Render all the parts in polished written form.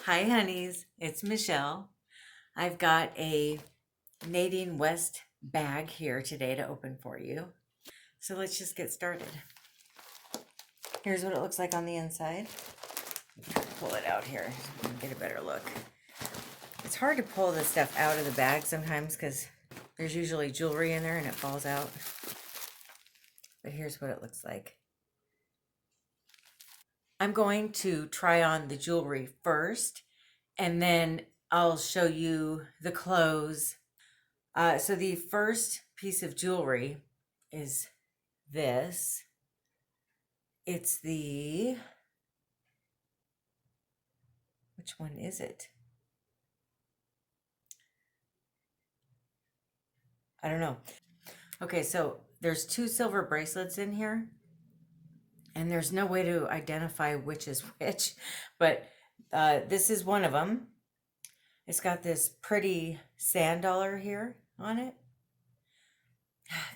Hi, honeys. It's Michelle. I've got a Nadine West bag here today to open for you. So let's just get started. Here's what it looks like on the inside. Pull it out here and get a better look. It's hard to pull this stuff out of the bag sometimes because there's usually jewelry in there and it falls out. But here's what it looks like. I'm going to try on the jewelry first, and then I'll show you the clothes. So the first piece of jewelry is this. It's the, which one is it? I don't know. Okay, so there's two silver bracelets in here, and there's no way to identify which is which, but this is one of them. It's got this pretty sand dollar here on it.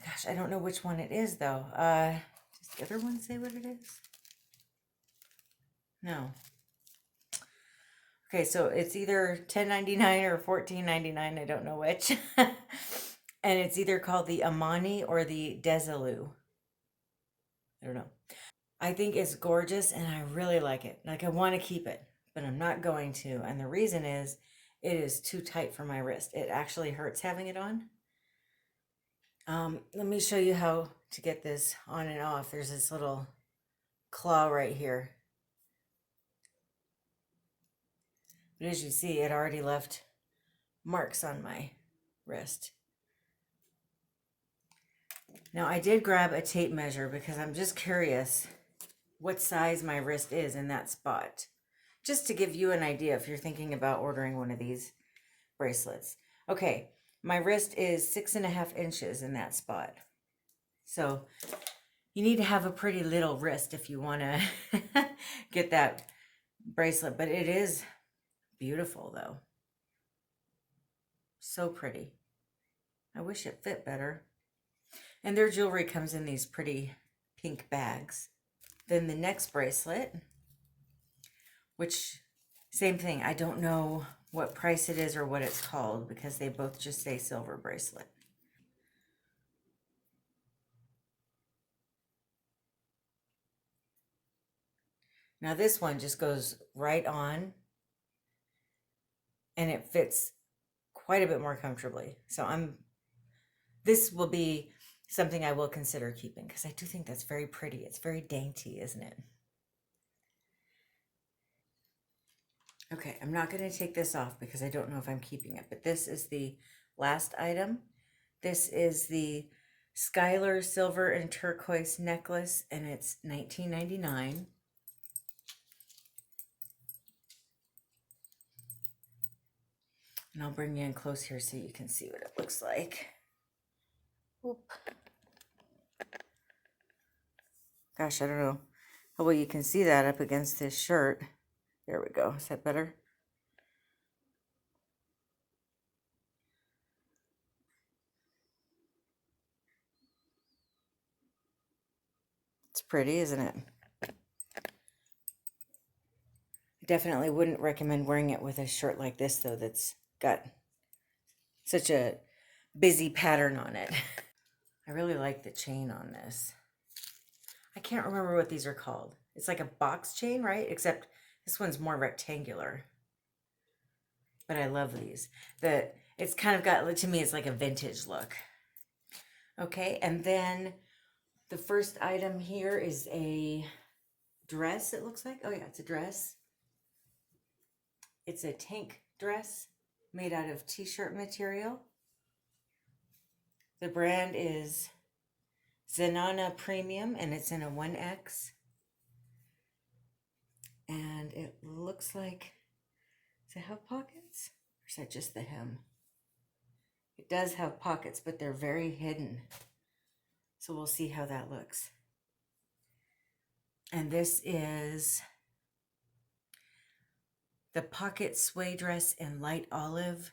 Gosh, I don't know which one it is though. Does the other one say what it is? No. Okay, so it's either $10.99 or $14.99. I don't know which. And it's either called the Amani or the Dessilou. I don't know. I think it's gorgeous and I really like it. Like, I want to keep it, but I'm not going to. And the reason is it is too tight for my wrist. It actually hurts having it on. Let me show you how to get this on and off. There's this little claw right here. But as you see, it already left marks on my wrist. Now, I did grab a tape measure because I'm just curious what size my wrist is in that spot. Just to give you an idea if you're thinking about ordering one of these bracelets. Okay, my wrist is 6.5 inches in that spot. So you need to have a pretty little wrist if you want to get that bracelet. But it is beautiful though. So pretty. I wish it fit better. And their jewelry comes in these pretty pink bags. Then the next bracelet, which same thing. I don't know what price it is or what it's called because they both just say silver bracelet. Now this one just goes right on and it fits quite a bit more comfortably. So this will be something I will consider keeping because I do think that's very pretty. It's very dainty, isn't it? Okay, I'm not going to take this off because I don't know if I'm keeping it, but this is the last item. This is the Skyler Silver and Turquoise necklace, and it's $19.99. And I'll bring you in close here so you can see what it looks like. Oop. Gosh, I don't know how well you can see that up against this shirt. There we go. Is that better? It's pretty, isn't it? I definitely wouldn't recommend wearing it with a shirt like this, though, that's got such a busy pattern on it. I really like the chain on this. I can't remember what these are called. It's like a box chain, right? Except this one's more rectangular. But I love these. It's kind of got, to me, it's like a vintage look. Okay, and then the first item here is a dress, it looks like. Oh yeah, it's a dress. It's a tank dress made out of t-shirt material. The brand is Zenana Premium, and it's in a 1X. And it looks like, does it have pockets? Or is that just the hem? It does have pockets, but they're very hidden. So we'll see how that looks. And this is the pocket sway dress in light olive,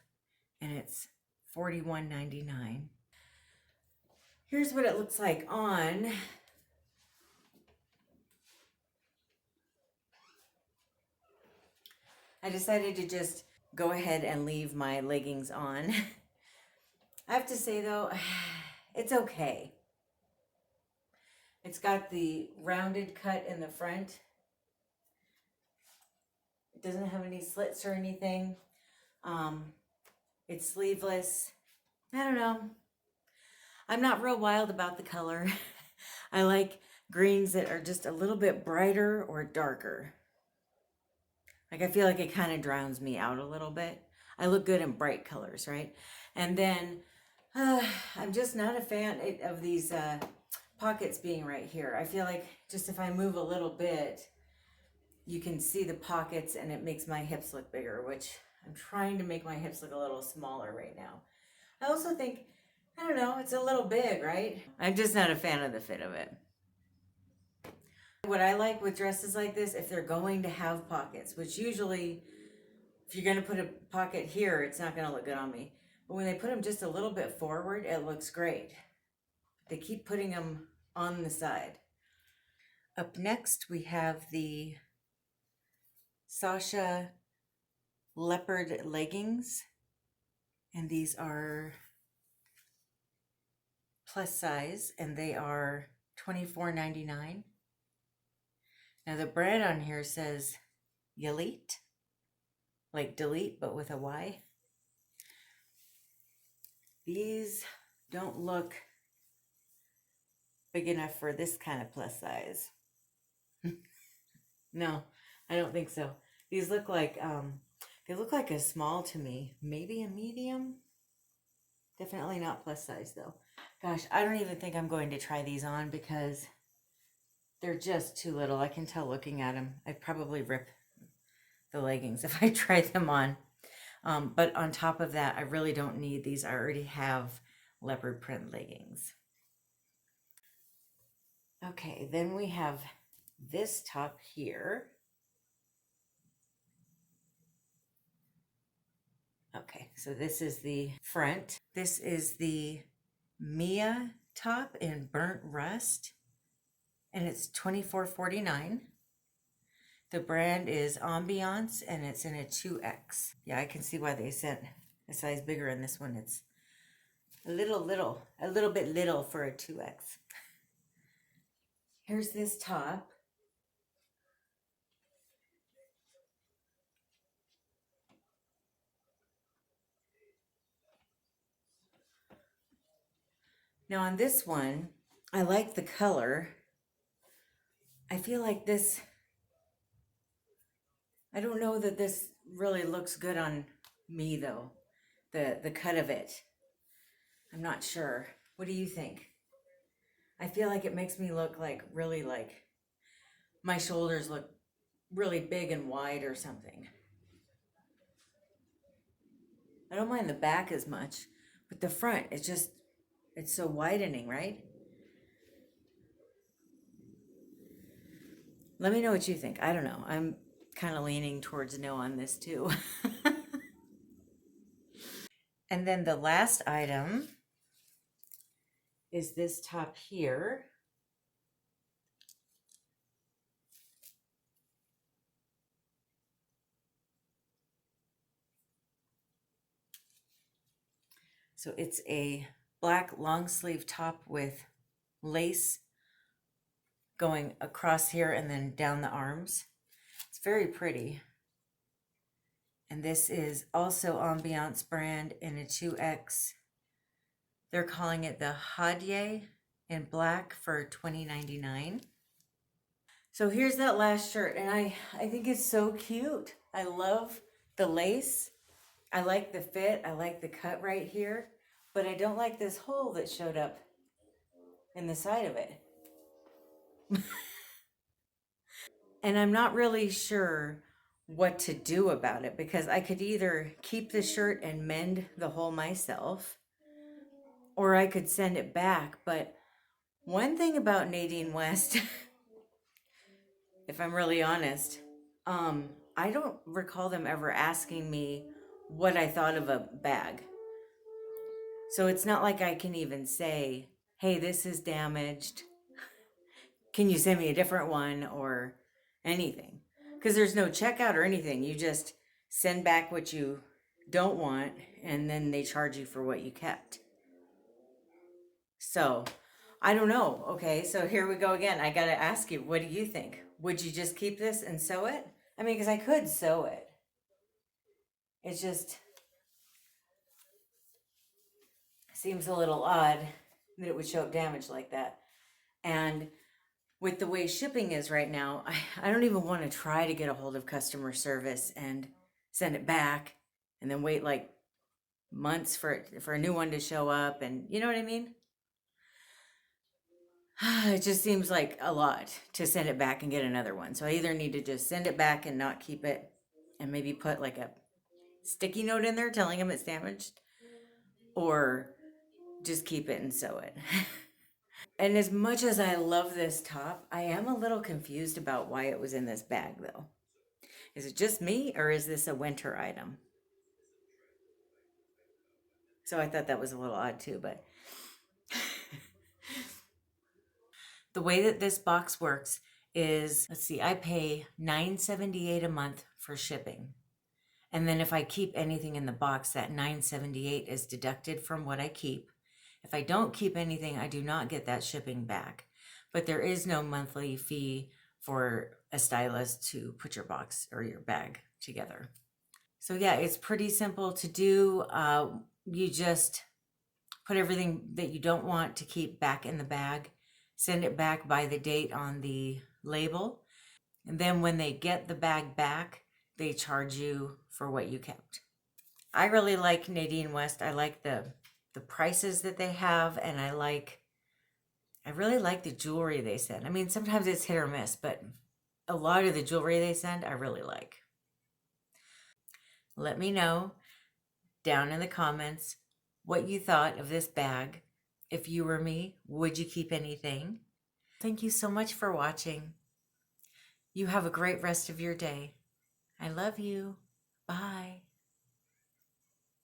and it's $41.99. Here's what it looks like on. I decided to just go ahead and leave my leggings on. I have to say though, it's okay. It's got the rounded cut in the front. It doesn't have any slits or anything. It's sleeveless. I don't know. I'm not real wild about the color. I like greens that are just a little bit brighter or darker. Like I feel like it kind of drowns me out a little bit. I look good in bright colors, right? And then I'm just not a fan of these pockets being right here. I feel like just if I move a little bit, you can see the pockets and it makes my hips look bigger, which I'm trying to make my hips look a little smaller right now. I also think, I don't know, it's a little big, right? I'm just not a fan of the fit of it. What I like with dresses like this, if they're going to have pockets, which usually, if you're going to put a pocket here, it's not going to look good on me. But when they put them just a little bit forward, it looks great. They keep putting them on the side. Up next, we have the Sasha Leopard Leggings. And these are plus size, and they are $24.99. Now the brand on here says Elite, like delete, but with a Y. These don't look big enough for this kind of plus size. No, I don't think so. These look like, they look like a small to me, maybe a medium. Definitely not plus size though. Gosh, I don't even think I'm going to try these on because they're just too little. I can tell looking at them. I'd probably rip the leggings if I tried them on. But on top of that, I really don't need these. I already have leopard print leggings. Okay, then we have this top here. Okay, so this is the front. This is the Mhia top in burnt rust, and it's $24.49. The brand is Ambiance, and it's in a 2X. Yeah, I can see why they sent a size bigger in this one. It's a little bit little for a 2X. Here's this top. Now on this one, I like the color. I feel like this, I don't know that this really looks good on me though. The cut of it. I'm not sure. What do you think? I feel like it makes me look like really like my shoulders look really big and wide or something. I don't mind the back as much, but the front, it's so widening, right? Let me know what you think. I don't know. I'm kind of leaning towards no on this too. And then the last item is this top here. So it's a black long sleeve top with lace going across here and then down the arms. It's very pretty. And this is also Ambiance brand in a 2X. They're calling it the Hadjie in black for $20.99. So here's that last shirt, and I think it's so cute. I love the lace. I like the fit. I like the cut right here, but I don't like this hole that showed up in the side of it. And I'm not really sure what to do about it because I could either keep the shirt and mend the hole myself, or I could send it back. But one thing about Nadine West, if I'm really honest, I don't recall them ever asking me what I thought of a bag. So it's not like I can even say, hey, this is damaged. Can you send me a different one or anything? Because there's no checkout or anything. You just send back what you don't want, and then they charge you for what you kept. So I don't know. Okay, so here we go again. I got to ask you, what do you think? Would you just keep this and sew it? I mean, because I could sew it. It just seems a little odd that it would show up damaged like that. And with the way shipping is right now, I don't even want to try to get a hold of customer service and send it back and then wait like months for a new one to show up, and you know what I mean? It just seems like a lot to send it back and get another one. So I either need to just send it back and not keep it and maybe put like a sticky note in there telling them it's damaged, or just keep it and sew it. And as much as I love this top, I am a little confused about why it was in this bag though. Is it just me, or is this a winter item? So I thought that was a little odd too, but the way that this box works is, let's see, I pay $9.78 a month for shipping. And then if I keep anything in the box, that $9.78 is deducted from what I keep. If I don't keep anything, I do not get that shipping back. But there is no monthly fee for a stylist to put your box or your bag together. So yeah, it's pretty simple to do. You just put everything that you don't want to keep back in the bag, send it back by the date on the label, and then when they get the bag back, they charge you for what you kept. I really like Nadine West. I like the prices that they have, and I really like the jewelry they send. I mean, sometimes it's hit or miss, but a lot of the jewelry they send I really like. Let me know down in the comments what you thought of this bag. If you were me, would you keep anything? Thank you so much for watching. You have a great rest of your day. I love you. Bye.